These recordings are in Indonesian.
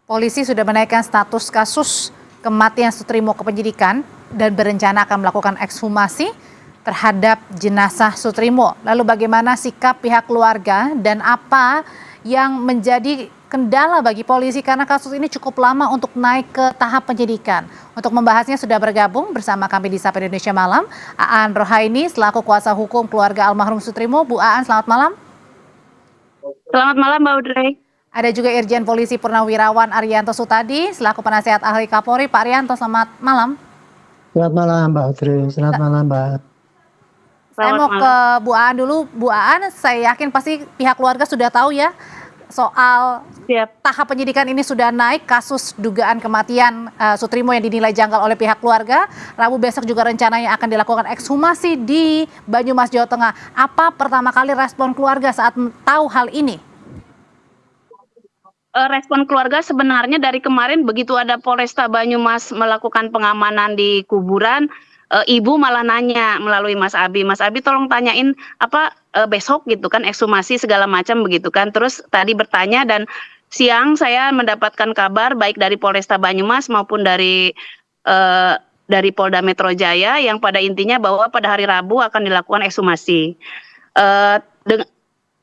Polisi sudah menaikkan status kasus kematian Sutrimo ke penyidikan dan berencana akan melakukan ekshumasi terhadap jenazah Sutrimo. Lalu bagaimana sikap pihak keluarga dan apa yang menjadi kendala bagi polisi karena kasus ini cukup lama untuk naik ke tahap penyidikan. Untuk membahasnya sudah bergabung bersama kami di Sapa Indonesia Malam, Aan Rohaini selaku kuasa hukum keluarga almarhum Sutrimo. Bu Aan, selamat malam. Selamat malam, Mbak Audrey. Ada juga Irjen Polisi Purnawirawan Arianto Sutadi selaku penasihat ahli Kapolri. Pak Arianto, selamat malam. Selamat malam Mbak Audrey, selamat malam Mbak. Saya mau ke Bu Aan dulu. Bu Aan, saya yakin pasti pihak keluarga sudah tahu ya soal tahap penyidikan ini sudah naik kasus dugaan kematian Sutrimo yang dinilai janggal oleh pihak keluarga. Rabu besok juga rencananya akan dilakukan ekshumasi di Banyumas, Jawa Tengah. Apa pertama kali respon keluarga saat tahu hal ini? Respon keluarga sebenarnya dari kemarin begitu ada Polresta Banyumas melakukan pengamanan di kuburan, ibu malah nanya melalui Mas Abi, Mas Abi tolong tanyain apa besok gitu kan ekshumasi segala macam begitu kan. Terus tadi bertanya dan siang saya mendapatkan kabar baik dari Polresta Banyumas maupun dari Polda Metro Jaya yang pada intinya bahwa pada hari Rabu akan dilakukan ekshumasi.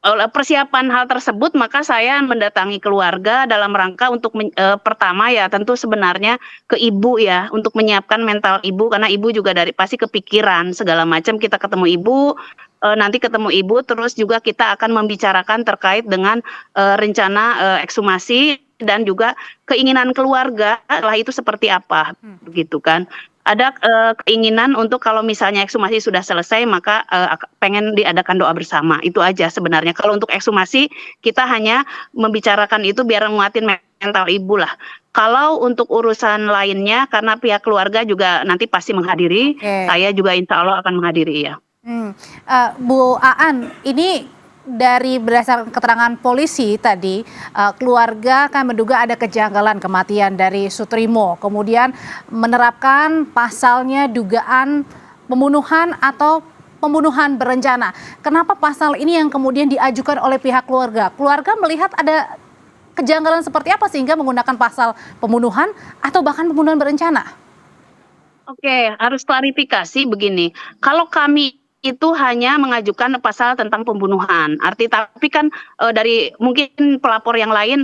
Oleh persiapan hal tersebut maka saya mendatangi keluarga dalam rangka untuk pertama ya tentu sebenarnya ke ibu ya untuk menyiapkan mental ibu karena ibu juga pasti kepikiran segala macam. Kita ketemu ibu, nanti ketemu ibu terus juga kita akan membicarakan terkait dengan rencana ekshumasi dan juga keinginan keluarga setelah itu seperti apa begitu kan. Ada keinginan untuk kalau misalnya ekshumasi sudah selesai maka pengen diadakan doa bersama, itu aja sebenarnya. Kalau untuk ekshumasi kita hanya membicarakan itu biar menguatin mental ibu lah. Kalau untuk urusan lainnya karena pihak keluarga juga nanti pasti menghadiri, saya juga insya Allah akan menghadiri ya. Bu Aan, ini dari berdasarkan keterangan polisi tadi, keluarga kan menduga ada kejanggalan kematian dari Sutrimo, kemudian menerapkan pasalnya dugaan pembunuhan atau pembunuhan berencana. Kenapa pasal ini yang kemudian diajukan oleh pihak keluarga? Keluarga melihat ada kejanggalan seperti apa sehingga menggunakan pasal pembunuhan atau bahkan pembunuhan berencana? Oke, harus klarifikasi begini. Kalau kami itu hanya mengajukan pasal tentang pembunuhan. Tapi kan dari mungkin pelapor yang lain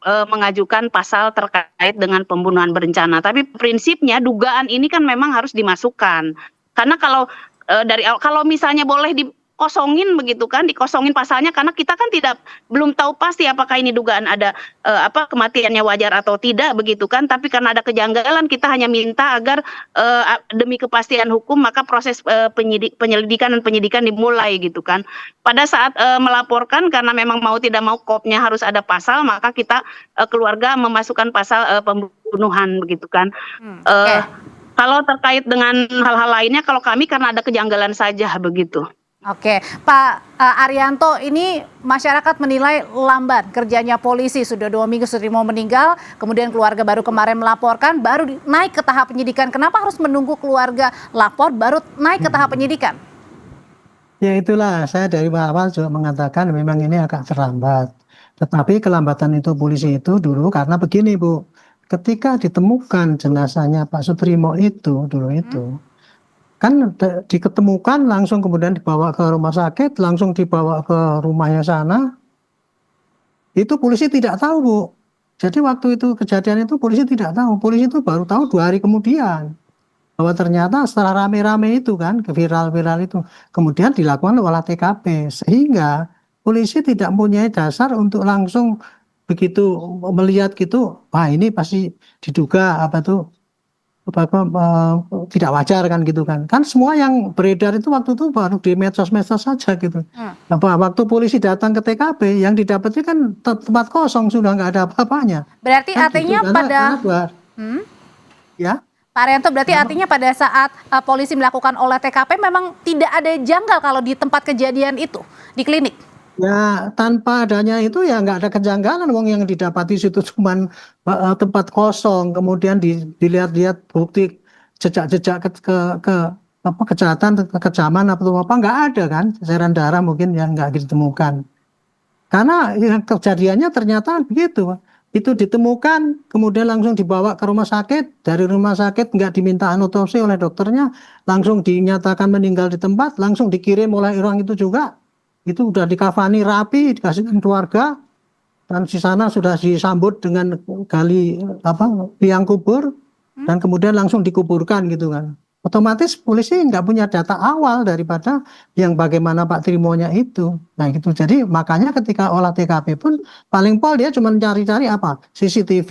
mengajukan pasal terkait dengan pembunuhan berencana. Tapi prinsipnya dugaan ini kan memang harus dimasukkan. Karena kalau kalau misalnya boleh dikosongin begitu kan, dikosongin pasalnya karena kita kan belum tahu pasti apakah ini dugaan ada kematiannya wajar atau tidak begitu kan. Tapi karena ada kejanggalan kita hanya minta agar demi kepastian hukum maka proses penyelidikan dan penyidikan dimulai gitu kan. Pada saat melaporkan karena memang mau tidak mau kopnya harus ada pasal maka kita keluarga memasukkan pasal pembunuhan begitu kan. Kalau terkait dengan hal-hal lainnya kalau kami karena ada kejanggalan saja begitu. Oke, Pak Arianto, ini masyarakat menilai lamban kerjanya polisi. Sudah 2 minggu Sutrimo meninggal, kemudian keluarga baru kemarin melaporkan, baru naik ke tahap penyidikan. Kenapa harus menunggu keluarga lapor baru naik ke tahap penyidikan? Ya itulah, saya dari awal juga mengatakan memang ini agak terlambat. Tetapi kelambatan itu polisi itu dulu karena begini Bu, ketika ditemukan jenazahnya Pak Sutrimo itu dulu itu, kan diketemukan langsung kemudian dibawa ke rumah sakit, langsung dibawa ke rumahnya sana, itu polisi tidak tahu Bu. Jadi waktu itu kejadian itu polisi tidak tahu, polisi itu baru tahu 2 hari kemudian bahwa ternyata setelah rame-rame itu kan, viral-viral itu, kemudian dilakukan olah TKP, sehingga polisi tidak mempunyai dasar untuk langsung begitu melihat gitu, wah ini pasti diduga tidak wajar kan gitu kan. Kan semua yang beredar itu waktu itu baru di medsos-medsos saja gitu. Waktu polisi datang ke TKP yang didapatnya kan tempat kosong sudah nggak ada apa-apanya. Berarti kan artinya gitu. Ya. Pak Arianto, berarti artinya pada saat polisi melakukan olah TKP memang tidak ada janggal kalau di tempat kejadian itu di klinik. Ya tanpa adanya itu ya nggak ada kejanggalan, wong yang didapati situ cuman tempat kosong, kemudian dilihat-lihat bukti jejak-jejak kejahatan, kekejaman atau apa nggak ada kan, cairan darah mungkin yang nggak ditemukan. Karena yang kejadiannya ternyata begitu, itu ditemukan, kemudian langsung dibawa ke rumah sakit, dari rumah sakit nggak diminta otopsi oleh dokternya, langsung dinyatakan meninggal di tempat, langsung dikirim oleh orang itu juga, itu udah dikafani rapi, dikasih keluarga, dan di sana sudah disambut dengan gali liang kubur, dan kemudian langsung dikuburkan gitu kan. Otomatis polisi nggak punya data awal daripada yang bagaimana Pak Trimonya itu. Nah gitu. Jadi makanya ketika olah TKP pun paling pol dia cuma cari-cari apa CCTV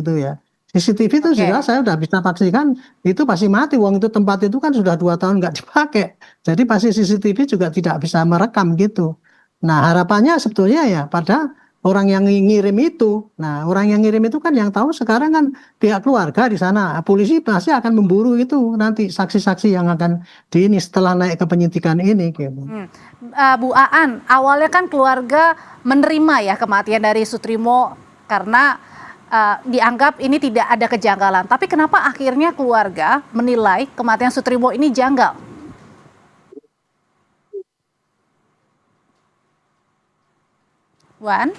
gitu ya. CCTV itu Oke. sudah saya udah bisa pastikan itu pasti mati. Uang itu tempat itu kan sudah 2 tahun nggak dipakai. Jadi pasti CCTV juga tidak bisa merekam gitu. Nah harapannya sebetulnya ya pada orang yang ngirim itu. Nah, orang yang ngirim itu kan yang tahu sekarang kan pihak keluarga di sana. Polisi pasti akan memburu itu nanti saksi-saksi yang akan di ini setelah naik ke penyidikan ini gitu. Bu Aan, awalnya kan keluarga menerima ya kematian dari Sutrimo karena dianggap ini tidak ada kejanggalan. Tapi kenapa akhirnya keluarga menilai kematian Sutrimo ini janggal? Bu Aan?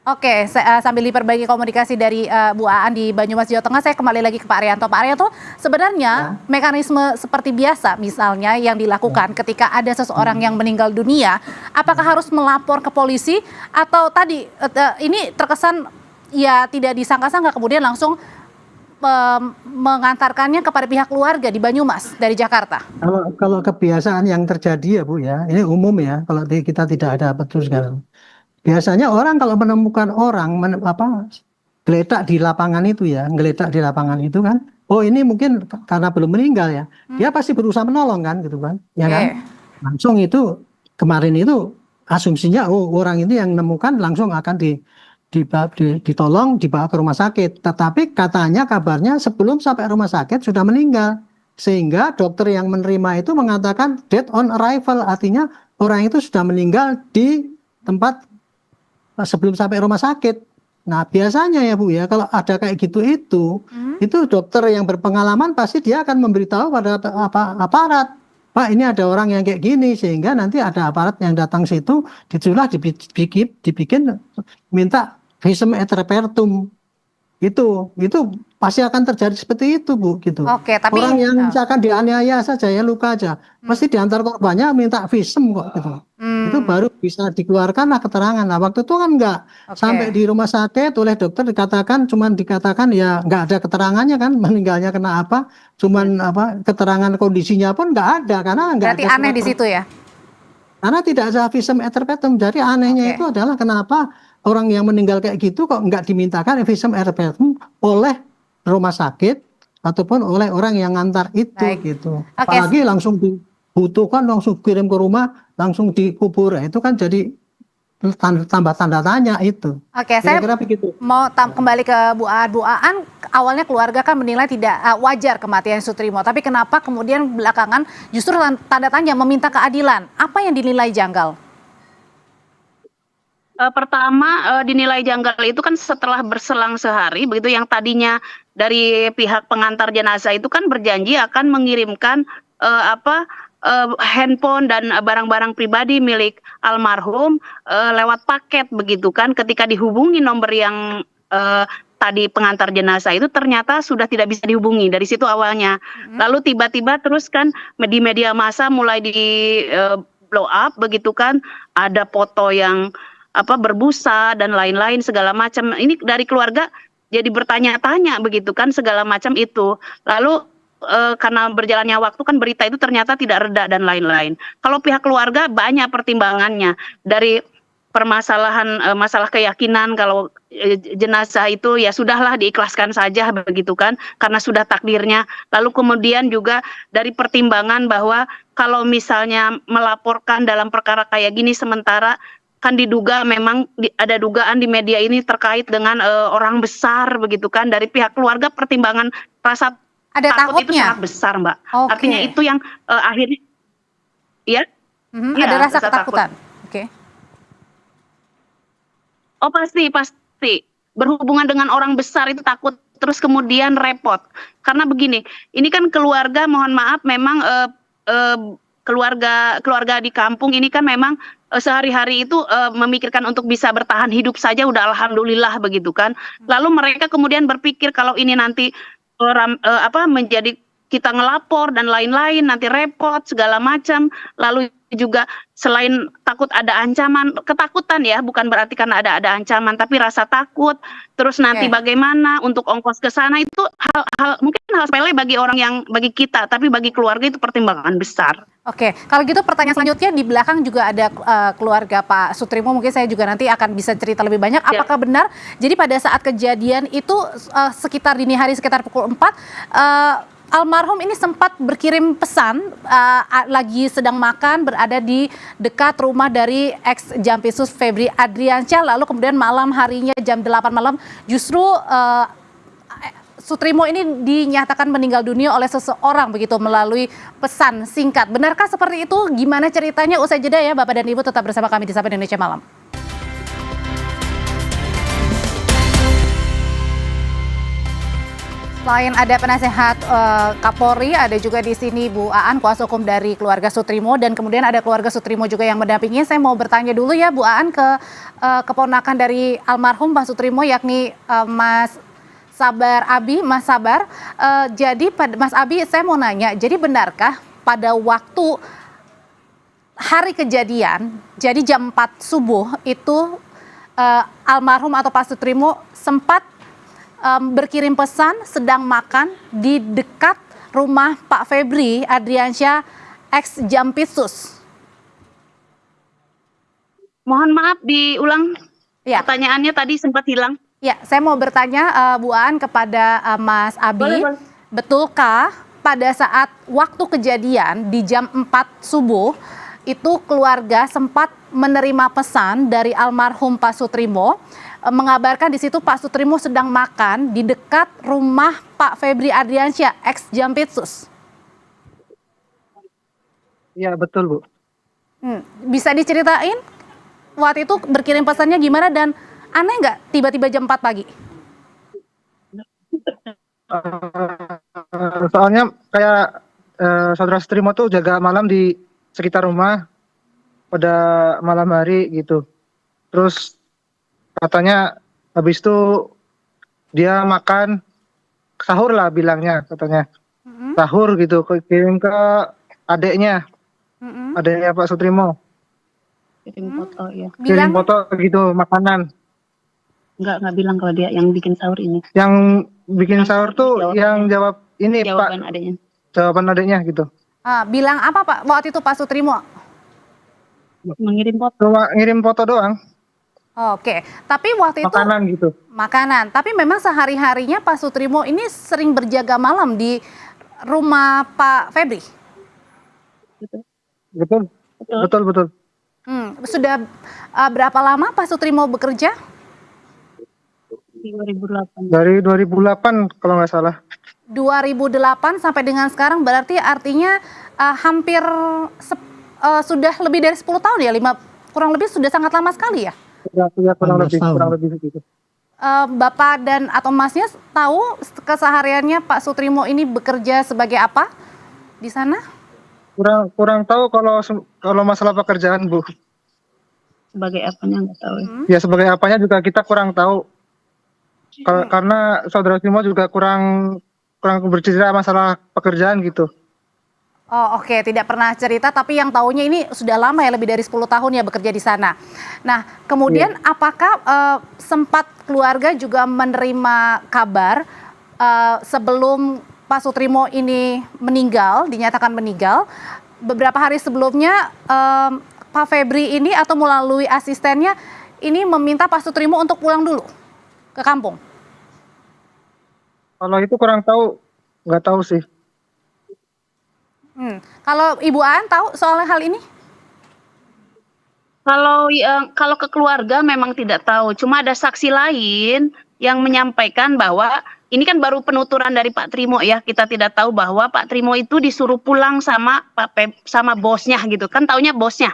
Oke, sambil diperbaiki komunikasi dari Bu Aan di Banyumas, Jawa Tengah, saya kembali lagi ke Pak Arianto. Pak Arianto, sebenarnya mekanisme seperti biasa misalnya yang dilakukan ketika ada seseorang yang meninggal dunia, apakah harus melapor ke polisi atau tadi ini terkesan ya tidak disangka-sangka kemudian langsung mengantarkannya kepada pihak keluarga di Banyumas dari Jakarta? Kalau kebiasaan yang terjadi ya Bu ya, ini umum ya, kalau kita tidak ada betul sekarang. Biasanya orang kalau menemukan orang geletak di lapangan itu ya, geletak di lapangan itu kan, oh ini mungkin karena belum meninggal ya, dia pasti berusaha menolong kan, gitu kan, ya kan? Langsung itu kemarin itu asumsinya, oh orang ini yang menemukan langsung akan ditolong dibawa ke rumah sakit. Tetapi katanya kabarnya sebelum sampai rumah sakit sudah meninggal, sehingga dokter yang menerima itu mengatakan dead on arrival, artinya orang itu sudah meninggal di tempat sebelum sampai rumah sakit. Nah biasanya ya Bu ya, kalau ada kayak gitu itu dokter yang berpengalaman pasti dia akan memberitahu pada aparat, Pak ini ada orang yang kayak gini, sehingga nanti ada aparat yang datang situ, dibikin minta visum et repertum. Itu pasti akan terjadi seperti itu Bu gitu. Oke, tapi orang yang misalkan dianiaya saja ya luka aja, pasti diantar korbannya minta visum kok gitu. Itu baru bisa dikeluarkan lah keterangan. Nah waktu itu kan enggak sampai di rumah sakit oleh dokter cuman dikatakan ya enggak ada keterangannya kan meninggalnya kena apa, cuman keterangan kondisinya pun enggak ada karena enggak berarti ada aneh di situ ya. Karena tidak ada visum et repertum. Jadi anehnya itu adalah kenapa orang yang meninggal kayak gitu kok nggak dimintakan visum et repertum oleh rumah sakit ataupun oleh orang yang ngantar itu gitu. Apalagi langsung dibutuhkan langsung kirim ke rumah langsung dikubur, itu kan jadi tambah tanda tanya itu. Oke, saya mau kembali ke Bu Aan. Bu Aan, awalnya keluarga kan menilai tidak wajar kematian Sutrimo, tapi kenapa kemudian belakangan justru tanda tanya meminta keadilan? Apa yang dinilai janggal? Pertama dinilai janggal itu kan setelah berselang sehari begitu, yang tadinya dari pihak pengantar jenazah itu kan berjanji akan mengirimkan handphone dan barang-barang pribadi milik almarhum lewat paket begitu kan. Ketika dihubungi nomor yang tadi pengantar jenazah itu ternyata sudah tidak bisa dihubungi dari situ awalnya. Lalu tiba-tiba terus kan di media massa mulai di blow up begitu kan, ada foto yang berbusa dan lain-lain segala macam. Ini dari keluarga jadi bertanya-tanya begitu kan segala macam itu. Lalu karena berjalannya waktu kan berita itu ternyata tidak reda dan lain-lain. Kalau pihak keluarga banyak pertimbangannya, dari permasalahan masalah keyakinan kalau jenazah itu ya sudahlah diikhlaskan saja begitu kan karena sudah takdirnya. Lalu kemudian juga dari pertimbangan bahwa kalau misalnya melaporkan dalam perkara kayak gini sementara kan diduga memang ada dugaan di media ini terkait dengan orang besar begitu kan, dari pihak keluarga pertimbangan rasa ada takut itu takutnya sangat besar Mbak. Artinya itu yang akhirnya ya, ada rasa ketakutan. Oh pasti berhubungan dengan orang besar itu takut, terus kemudian repot karena begini, ini kan keluarga mohon maaf memang keluarga di kampung ini kan memang sehari-hari itu memikirkan untuk bisa bertahan hidup saja udah alhamdulillah begitu kan. Lalu mereka kemudian berpikir kalau ini nanti menjadi kita ngelapor dan lain-lain nanti repot segala macam. Lalu juga selain takut ada ancaman, ketakutan ya, bukan berarti karena ada ancaman, tapi rasa takut. Terus nanti bagaimana untuk ongkos ke sana itu hal mungkin hal sepele bagi kita, tapi bagi keluarga itu pertimbangan besar. Oke, kalau gitu pertanyaan selanjutnya di belakang juga ada keluarga Pak Sutrimo, mungkin saya juga nanti akan bisa cerita lebih banyak. Apakah benar? Jadi pada saat kejadian itu sekitar dini hari sekitar pukul 4, almarhum ini sempat berkirim pesan lagi sedang makan berada di dekat rumah dari ex Jampitsus Febri Adriansyah, lalu kemudian malam harinya jam 8 malam justru Sutrimo ini dinyatakan meninggal dunia oleh seseorang begitu melalui pesan singkat. Benarkah seperti itu? Gimana ceritanya? Usai jeda ya Bapak dan Ibu, tetap bersama kami di Sapa Indonesia Malam. Selain ada penasehat Kapolri, ada juga di sini Bu Aan, kuasa hukum dari keluarga Sutrimo, dan kemudian ada keluarga Sutrimo juga yang mendampingi. Saya mau bertanya dulu ya Bu Aan ke keponakan dari almarhum Pak Sutrimo, yakni Mas Sabar Abi. Mas Sabar, jadi Mas Abi, saya mau nanya, jadi benarkah pada waktu hari kejadian, jadi jam 4 subuh itu almarhum atau Pak Sutrimo sempat berkirim pesan sedang makan di dekat rumah Pak Febri Adriansyah ex Jampitsus? Mohon maaf diulang pertanyaannya tadi sempat hilang. Ya, saya mau bertanya Bu Aan kepada Mas Abi, boleh. Betulkah pada saat waktu kejadian di jam 4 subuh itu keluarga sempat menerima pesan dari almarhum Pak Sutrimo mengabarkan di situ Pak Sutrimo sedang makan di dekat rumah Pak Febri Adriansyah ex Jampitsus? Iya betul Bu. Bisa diceritain waktu itu berkirim pesannya gimana dan aneh nggak tiba-tiba jam 4 pagi? Soalnya kayak saudara Sutrimo tuh jaga malam di sekitar rumah pada malam hari gitu. Terus katanya habis itu dia makan sahur lah bilangnya katanya. Sahur gitu kirim ke adiknya. Adiknya Pak Sutrimo. Kirim foto ya. Kirim foto gitu makanan. Enggak bilang kalau dia yang bikin sahur ini. Yang bikin sahur tuh yang jawab ini jawaban Pak. Adiknya. Jawaban adiknya gitu. Bilang apa Pak waktu itu Pak Sutrimo? Mengirim foto. Cuma ngirim foto doang. Oke, tapi waktu itu makanan gitu. Makanan, tapi memang sehari-harinya Pak Sutrimo ini sering berjaga malam di rumah Pak Febri. Betul. Sudah berapa lama Pak Sutrimo bekerja? 2008. Dari 2008 kalau nggak salah. 2008 sampai dengan sekarang berarti artinya hampir sudah lebih dari 10 tahun ya, kurang lebih sudah sangat lama sekali ya? Ya, kurang lebih begitu. Bapak dan atau Masnya tahu kesehariannya Pak Sutrimo ini bekerja sebagai apa di sana? Kurang tahu kalau masalah pekerjaan Bu. Sebagai apanya nggak tahu. Ya sebagai apanya juga kita kurang tahu. Karena saudara Sutrimo juga kurang bercerita masalah pekerjaan gitu. Oh oke, tidak pernah cerita, tapi yang tahunya ini sudah lama ya, lebih dari 10 tahun ya bekerja di sana. Nah, kemudian apakah sempat keluarga juga menerima kabar sebelum Pak Sutrimo ini meninggal, dinyatakan meninggal, beberapa hari sebelumnya Pak Febri ini atau melalui asistennya ini meminta Pak Sutrimo untuk pulang dulu ke kampung? Kalau itu kurang tahu, nggak tahu sih. Kalau Ibu Aan tahu soal hal ini? Kalau ke keluarga memang tidak tahu. Cuma ada saksi lain yang menyampaikan bahwa ini kan baru penuturan dari Pak Trimo ya. Kita tidak tahu bahwa Pak Trimo itu disuruh pulang sama sama bosnya gitu. Kan taunya bosnya.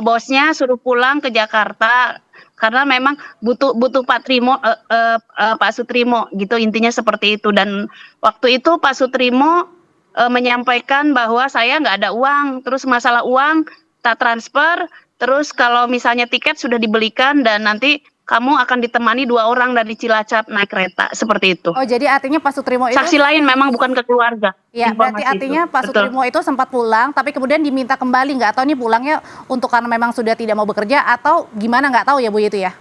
Bosnya suruh pulang ke Jakarta karena memang butuh Pak Trimo, Pak Sutrimo gitu, intinya seperti itu. Dan waktu itu Pak Sutrimo menyampaikan bahwa saya nggak ada uang, terus masalah uang tak transfer, terus kalau misalnya tiket sudah dibelikan dan nanti kamu akan ditemani 2 orang dari Cilacap naik kereta, seperti itu. Oh, jadi artinya Pak Sutrimo itu Saksi lain memang bukan ke keluarga. ya, berarti informasi artinya itu. Pak Betul. Sutrimo itu sempat pulang, tapi kemudian diminta kembali nggak? Atau ini pulangnya untuk karena memang sudah tidak mau bekerja atau gimana, nggak tahu ya Bu itu ya?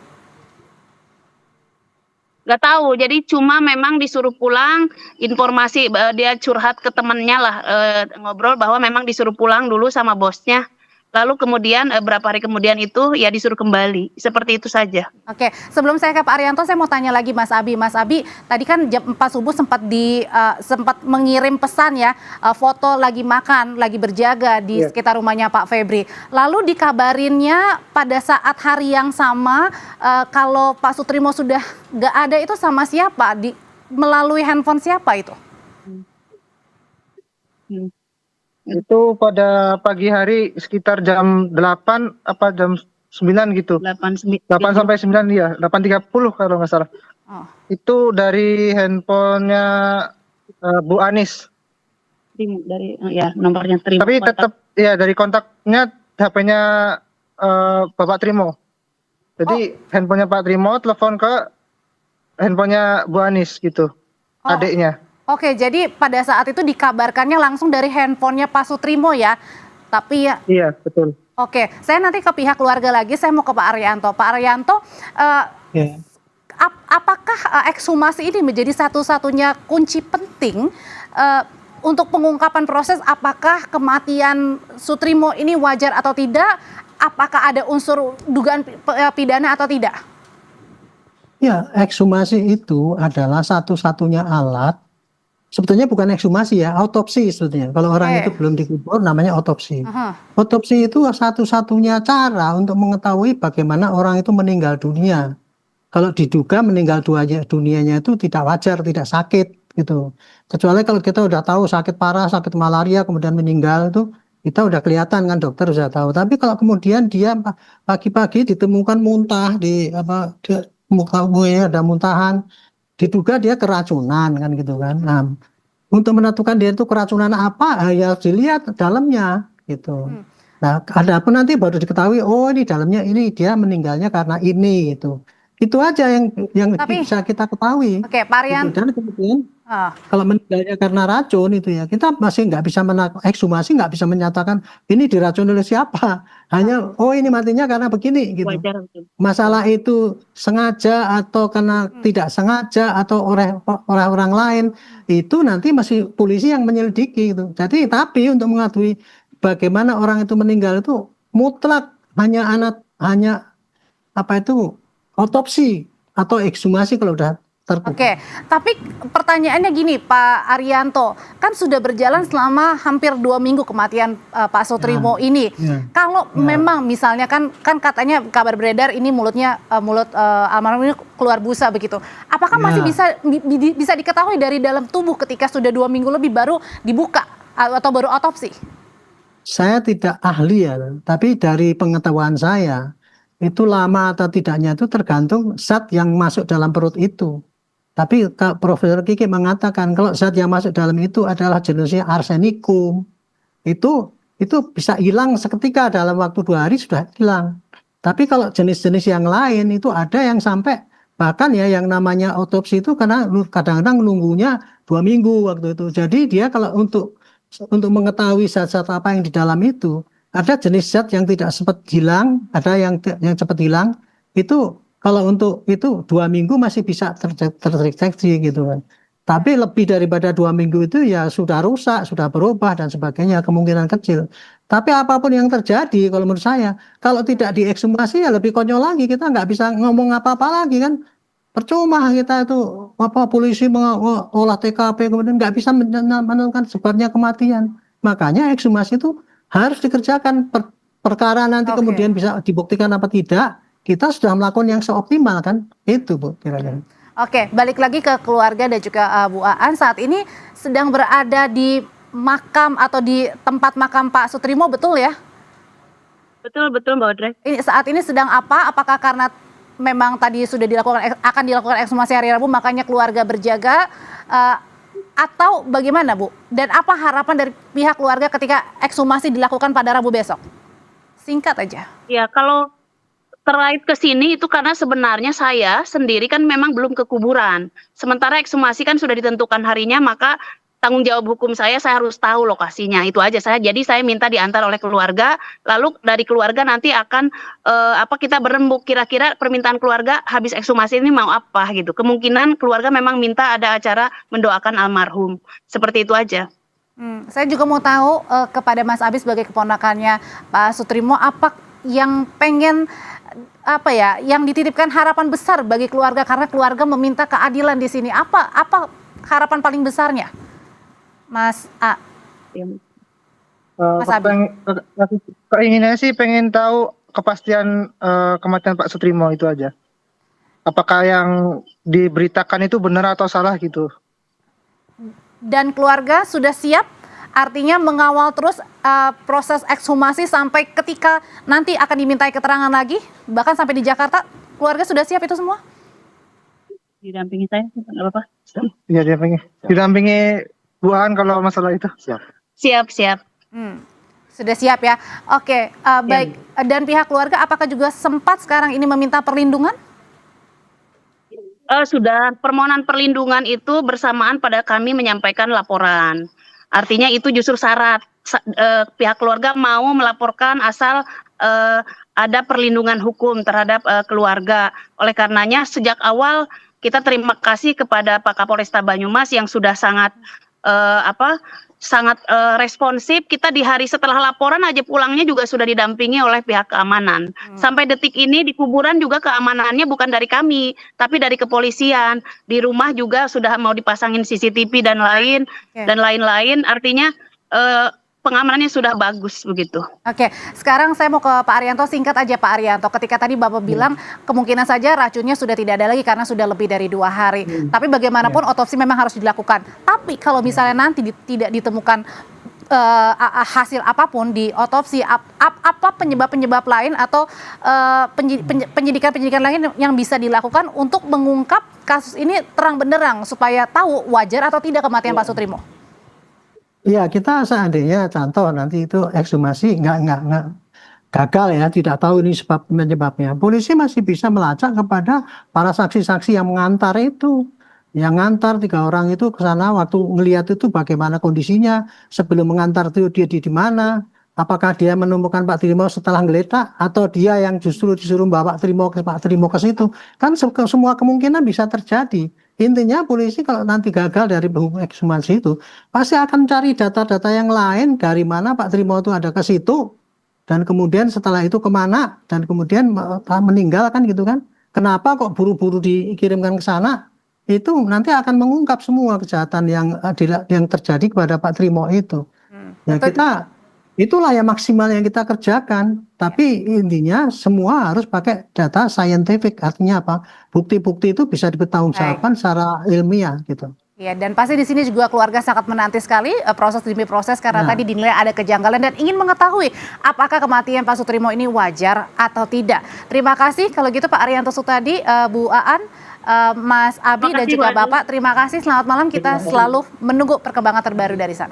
Nggak tahu, jadi cuma memang disuruh pulang, informasi dia curhat ke temennya lah, ngobrol bahwa memang disuruh pulang dulu sama bosnya. Lalu kemudian berapa hari kemudian itu ya disuruh kembali, seperti itu saja. Oke, sebelum saya ke Pak Arianto, saya mau tanya lagi Mas Abi. Mas Abi, tadi kan jam 4 subuh sempat sempat mengirim pesan ya, foto lagi makan, lagi berjaga di sekitar rumahnya Pak Febri. Lalu dikabarinnya pada saat hari yang sama, kalau Pak Sutrimo sudah nggak ada itu sama siapa? Melalui handphone siapa itu? Itu pada pagi hari sekitar jam 8 apa jam 9 gitu. 8 sampai 9 ya, 8.30 kalau nggak salah. Oh. Itu dari handphonenya Bu Anis. Dari ya nomornya terima. Tapi tetap ya dari kontaknya HP-nya Bapak Trimo. Jadi handphonenya Pak Trimo telepon ke handphonenya Bu Anis gitu, adiknya. Oke, jadi pada saat itu dikabarkannya langsung dari handphonenya Pak Sutrimo ya, tapi ya. Iya, betul. Oke, saya nanti ke pihak keluarga lagi, saya mau ke Pak Arianto. Pak Arianto, apakah ekshumasi ini menjadi satu-satunya kunci penting untuk pengungkapan proses apakah kematian Sutrimo ini wajar atau tidak? Apakah ada unsur dugaan pidana atau tidak? Ya, ekshumasi itu adalah satu-satunya alat. Sebetulnya bukan ekshumasi ya, autopsi sebetulnya. Kalau orang itu belum dikubur namanya autopsi. Autopsi itu satu-satunya cara untuk mengetahui bagaimana orang itu meninggal dunia. Kalau diduga meninggal dunianya itu tidak wajar, tidak sakit gitu. Kecuali kalau kita udah tahu sakit parah, sakit malaria kemudian meninggal itu kita udah kelihatan kan, dokter sudah tahu. Tapi kalau kemudian dia pagi-pagi ditemukan muntah di mukanya ada muntahan, diduga dia keracunan kan gitu kan. Nah, untuk menentukan dia itu keracunan apa ya dilihat dalamnya gitu. Nah, ada apa nanti baru diketahui oh ini dalamnya ini dia meninggalnya karena ini gitu. Itu aja yang bisa kita ketahui. Oke, Pak Arianto. Dan kemudian kalau meninggalnya karena racun itu ya kita masih nggak bisa ekshumasi, nggak bisa menyatakan ini diracun oleh siapa. Hanya oh ini matinya karena begini gitu. Masalah itu sengaja atau karena tidak sengaja atau oleh orang lain itu nanti masih polisi yang menyelidiki gitu. Jadi tapi untuk mengetahui bagaimana orang itu meninggal itu mutlak hanya otopsi atau ekshumasi kalau udah terbukti. Oke, tapi pertanyaannya gini Pak Arianto, kan sudah berjalan selama hampir 2 minggu kematian Pak Sutrimo ini. Kalau memang misalnya kan katanya kabar beredar ini mulut almarhum ini keluar busa begitu. Apakah masih bisa diketahui dari dalam tubuh ketika sudah 2 minggu lebih baru dibuka atau baru otopsi? Saya tidak ahli ya, tapi dari pengetahuan saya itu lama atau tidaknya itu tergantung zat yang masuk dalam perut itu. Tapi Profesor Kiki mengatakan kalau zat yang masuk dalam itu adalah jenisnya arsenikum, itu bisa hilang seketika dalam waktu 2 hari sudah hilang. Tapi kalau jenis-jenis yang lain itu ada yang sampai bahkan ya yang namanya otopsi itu karena kadang-kadang nunggunya 2 minggu waktu itu. Jadi dia kalau untuk mengetahui zat-zat apa yang di dalam itu, ada jenis zat yang tidak sempat hilang, ada yang cepat hilang. Itu kalau untuk itu 2 minggu masih bisa terdeteksi gitu kan. Tapi lebih daripada 2 minggu itu ya sudah rusak, sudah berubah dan sebagainya, kemungkinan kecil. Tapi apapun yang terjadi kalau menurut saya, kalau tidak diekshumasi ya lebih konyol lagi, kita nggak bisa ngomong apa-apa lagi kan. Percuma kita itu polisi mengolah TKP kemudian nggak bisa menentukan sebabnya kematian. Makanya ekshumasi itu harus dikerjakan perkara nanti kemudian bisa dibuktikan apa tidak, kita sudah melakukan yang seoptimal kan, itu Bu kira-kira. Oke, balik lagi ke keluarga dan juga Bu Aan, saat ini sedang berada di makam atau di tempat makam Pak Sutrimo, betul ya? Betul Mbak Audrey. Saat ini sedang apa? Apakah karena memang tadi sudah akan dilakukan ekshumasi hari Rabu makanya keluarga berjaga? atau bagaimana Bu? Dan apa harapan dari pihak keluarga ketika ekshumasi dilakukan pada Rabu besok? Singkat aja. Ya, kalau terkait ke sini itu karena sebenarnya saya sendiri kan memang belum ke kuburan. Sementara ekshumasi kan sudah ditentukan harinya, maka tanggung jawab hukum saya harus tahu lokasinya. Itu aja jadi saya minta diantar oleh keluarga, lalu dari keluarga nanti akan kita berembuk kira-kira permintaan keluarga habis ekshumasi ini mau apa gitu. Kemungkinan keluarga memang minta ada acara mendoakan almarhum. Seperti itu aja. Saya juga mau tahu kepada Mas Abi sebagai keponakannya Pak Sutrimo, apa yang pengen yang dititipkan harapan besar bagi keluarga karena keluarga meminta keadilan di sini. Apa harapan paling besarnya, Mas A? Mas Abi. Keinginannya sih pengen tahu kepastian kematian Pak Sutrimo itu aja. Apakah yang diberitakan itu benar atau salah gitu. Dan keluarga sudah siap, artinya mengawal terus proses ekshumasi sampai ketika nanti akan dimintai keterangan lagi, bahkan sampai di Jakarta, keluarga sudah siap itu semua? Didampingi saya, nggak apa-apa? Iya, didampingi Bu Aan kalau masalah itu. Siap. Sudah siap ya. Oke, baik. Dan pihak keluarga apakah juga sempat sekarang ini meminta perlindungan? Sudah, permohonan perlindungan itu bersamaan pada kami menyampaikan laporan. Artinya itu justru syarat pihak keluarga mau melaporkan asal ada perlindungan hukum terhadap keluarga. Oleh karenanya sejak awal kita terima kasih kepada Pak Kapolresta Banyumas yang sudah sangat responsif. Kita di hari setelah laporan aja pulangnya juga sudah didampingi oleh pihak keamanan. Sampai detik ini di kuburan juga keamanannya bukan dari kami, tapi dari kepolisian. Di rumah juga sudah mau dipasangin CCTV dan lain-lain. Artinya pengamanannya sudah bagus begitu. Oke, sekarang saya mau ke Pak Arianto, singkat aja Pak Arianto. Ketika tadi Bapak bilang kemungkinan saja racunnya sudah tidak ada lagi karena sudah lebih dari 2 hari. Tapi bagaimanapun otopsi memang harus dilakukan. Tapi kalau misalnya nanti tidak ditemukan hasil apapun di otopsi, apa penyebab-penyebab lain atau penyidikan-penyidikan lain yang bisa dilakukan untuk mengungkap kasus ini terang benderang supaya tahu wajar atau tidak kematian Pak Sutrimo? Ya, kita seandainya contoh nanti itu ekshumasi nggak gagal ya, tidak tahu ini penyebabnya. Polisi masih bisa melacak kepada para saksi-saksi yang mengantar itu. Yang ngantar 3 orang itu ke sana waktu ngelihat itu bagaimana kondisinya, sebelum mengantar itu dia di mana, apakah dia menemukan Pak Trimo setelah geletak atau dia yang justru disuruh bawa Pak Trimo ke situ. Kan semua kemungkinan bisa terjadi. Intinya polisi kalau nanti gagal dari ekshumasi itu pasti akan cari data-data yang lain dari mana Pak Trimo itu ada ke situ dan kemudian setelah itu kemana dan kemudian meninggal kan gitu kan. Kenapa kok buru-buru dikirimkan ke sana? Itu nanti akan mengungkap semua kejahatan yang terjadi kepada Pak Trimo itu. Ya itulah yang maksimal yang kita kerjakan. Tapi intinya semua harus pakai data scientific. Artinya apa? Bukti-bukti itu bisa dipertanggungjawabkan secara ilmiah gitu. Ya, dan pasti di sini juga keluarga sangat menanti sekali proses demi proses karena tadi dinilai ada kejanggalan dan ingin mengetahui apakah kematian Pak Sutrimo ini wajar atau tidak. Terima kasih kalau gitu Pak Arianto Sutadi, Bu Aan, Mas Abi dan juga Bapak. Terima kasih. Selamat malam. Kita selalu menunggu perkembangan terbaru dari sana.